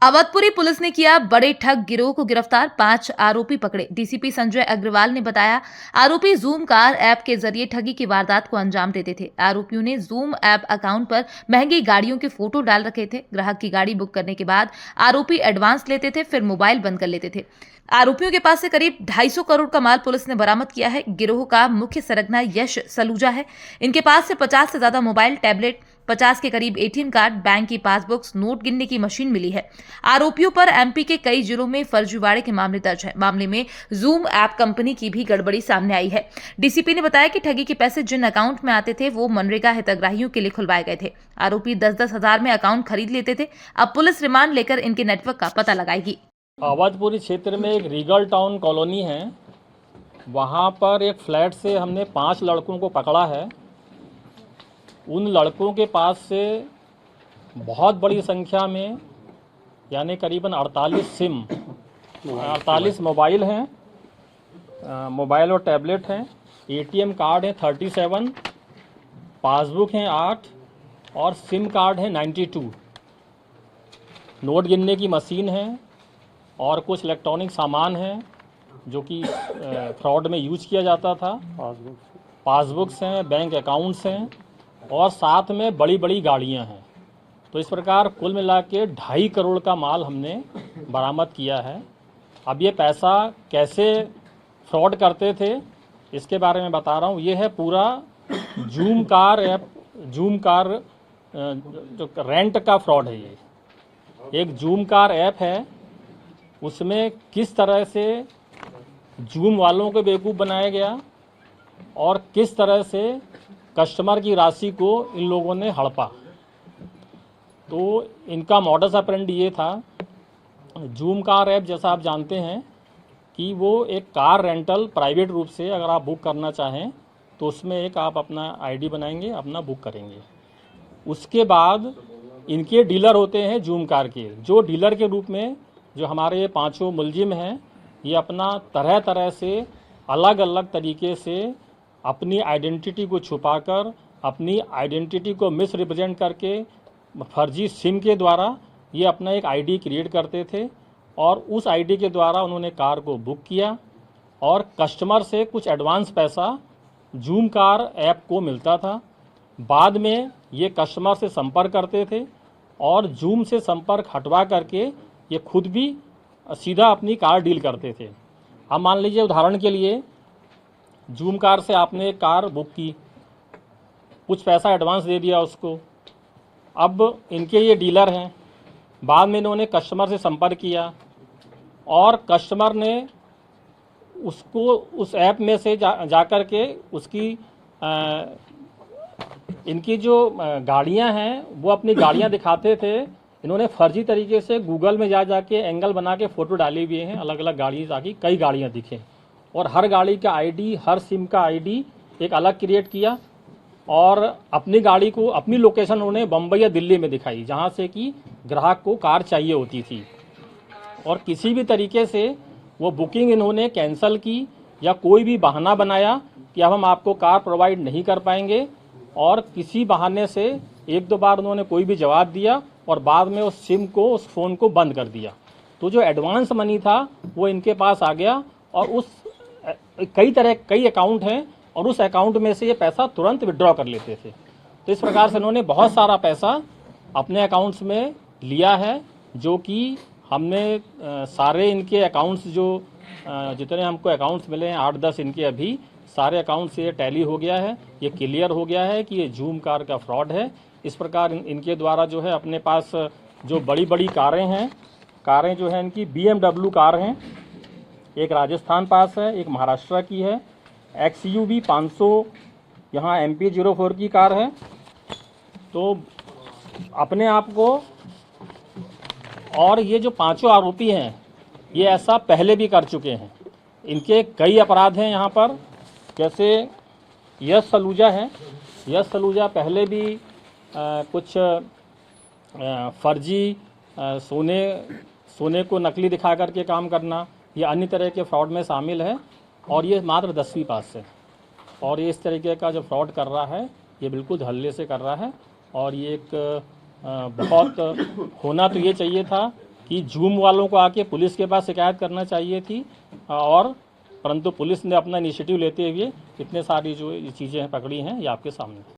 Awadhpuri police ने किया बड़े ठग गिरोह को गिरफ्तार, 5 आरोपी पकड़े। डीसीपी संजय अग्रवाल ने बताया, आरोपी जूम कार ऐप के जरिए ठगी की वारदात को अंजाम देते थे। आरोपियों ने जूम ऐप अकाउंट पर महंगी गाड़ियों के फोटो डाल रखे थे। ग्राहक की गाड़ी बुक करने के बाद आरोपी एडवांस लेते थे, फिर मोबाइल बंद कर लेते थे। आरोपियों के पास से करीब 250 करोड़ का माल पुलिस ने बरामद किया है। गिरोह का मुख्य सरगना यश सलूजा है। इनके पास से 50 से ज्यादा मोबाइल, टैबलेट, 50 के करीब एटीएम कार्ड, बैंक की पासबुक्स, नोट गिनने की मशीन मिली है। आरोपियों पर एमपी के कई जिलों में फर्जीवाड़े के मामले दर्ज है। मामले में जूम ऐप कंपनी की भी गड़बड़ी सामने आई है। डीसीपी ने बताया कि ठगी के पैसे जिन अकाउंट में आते थे वो मनरेगा हितग्राहियों के लिए खुलवाए गए थे। आरोपी 10-10 हजार में अकाउंट खरीद लेते थे। अब पुलिस रिमांड लेकर इनके नेटवर्क का पता लगाएगी। अवधपुरी क्षेत्र में एक रीगल टाउन कॉलोनी है, वहाँ पर एक फ्लैट से हमने 5 लड़कों को पकड़ा है। उन लड़कों के पास से बहुत बड़ी संख्या में यानी करीबन 48 मोबाइल हैं, मोबाइल और टैबलेट हैं, एटीएम कार्ड हैं 37, पासबुक हैं 8 और सिम कार्ड हैं 92, नोट गिनने की मशीन है और कुछ इलेक्ट्रॉनिक सामान हैं जो कि फ्रॉड में यूज किया जाता था। पासबुक्स हैं, बैंक अकाउंट्स हैं और साथ में बड़ी बड़ी गाड़ियां हैं। तो इस प्रकार कुल मिला के 2.5 करोड़ का माल हमने बरामद किया है। अब ये पैसा कैसे फ्रॉड करते थे इसके बारे में बता रहा हूँ। ये है पूरा zoom car app, zoom car जो रेंट का फ्रॉड है। ये एक जूम कार ऐप है, उसमें किस तरह से जूम वालों को बेवकूफ़ बनाया गया और किस तरह से कस्टमर की राशि को इन लोगों ने हड़पा। तो इनका मॉडस ऑपरेंडी ये था, जूम कार ऐप जैसा आप जानते हैं कि वो एक कार रेंटल प्राइवेट रूप से अगर आप बुक करना चाहें तो उसमें एक आप अपना आईडी बनाएंगे, अपना बुक करेंगे। उसके बाद इनके डीलर होते हैं जूम कार के, जो डीलर के रूप में जो हमारे ये 5 मुलजिम हैं, ये अपना तरह तरह से अलग अलग तरीके से अपनी आइडेंटिटी को छुपाकर, अपनी आइडेंटिटी को मिस रिप्रेजेंट करके फर्जी सिम के द्वारा ये अपना एक आईडी क्रिएट करते थे और उस आईडी के द्वारा उन्होंने कार को बुक किया और कस्टमर से कुछ एडवांस पैसा जूम कार ऐप को मिलता था। बाद में ये कस्टमर से संपर्क करते थे और जूम से संपर्क हटवा करके ये खुद भी सीधा अपनी कार डील करते थे। अब मान लीजिए उदाहरण के लिए जूम कार से आपने एक कार बुक की, कुछ पैसा एडवांस दे दिया उसको। अब इनके ये डीलर हैं, बाद में इन्होंने कस्टमर से संपर्क किया और कस्टमर ने उसको उस ऐप में से जा कर के उसकी इनकी जो गाड़ियां हैं वो अपनी गाड़ियां दिखाते थे। इन्होंने फर्जी तरीके से गूगल में जा के एंगल बना के फ़ोटो डाले हुए हैं, अलग अलग गाड़ी ताकि कई गाड़ियां दिखें और हर गाड़ी का आईडी, हर सिम का आईडी एक अलग क्रिएट किया और अपनी गाड़ी को, अपनी लोकेशन उन्होंने बम्बई या दिल्ली में दिखाई जहां से कि ग्राहक को कार चाहिए होती थी। और किसी भी तरीके से वो बुकिंग इन्होंने कैंसिल की या कोई भी बहाना बनाया कि अब हम आपको कार प्रोवाइड नहीं कर पाएंगे और किसी बहाने से 1-2 बार उन्होंने कोई भी जवाब दिया और बाद में उस सिम को, उस फ़ोन को बंद कर दिया। तो जो एडवांस मनी था वो इनके पास आ गया और उस कई अकाउंट हैं और उस अकाउंट में से ये पैसा तुरंत विड्रॉ कर लेते थे। तो इस प्रकार से इन्होंने बहुत सारा पैसा अपने अकाउंट्स में लिया है, जो कि हमने सारे इनके अकाउंट्स जो जितने हमको अकाउंट्स मिले हैं 8-10 इनके अभी सारे अकाउंट से ये टैली हो गया है। ये क्लियर हो गया है कि ये जूम कार का फ्रॉड है। इस प्रकार इनके द्वारा जो है अपने पास जो बड़ी बड़ी कारें हैं, कारें जो हैं इनकी BMW कार हैं, एक राजस्थान पास है, एक महाराष्ट्र की है, XUV 500 यहाँ MP 04 की कार है। तो अपने आप को, और ये जो 5 आरोपी हैं ये ऐसा पहले भी कर चुके हैं। इनके कई अपराध हैं यहाँ पर, जैसे यश सलूजा है। यश सलूजा पहले भी कुछ फर्जी सोने को नकली दिखा करके काम करना या अन्य तरह के फ्रॉड में शामिल है और ये मात्र 10वीं पास है और ये इस तरीके का जो फ्रॉड कर रहा है ये बिल्कुल धल्ले से कर रहा है। और ये एक बहुत होना तो ये चाहिए था कि जूम वालों को आके पुलिस के पास शिकायत करना चाहिए थी, और परंतु पुलिस ने अपना इनिशिएटिव लेते हुए इतने सारी जो चीज़ें पकड़ी हैं ये आपके सामने।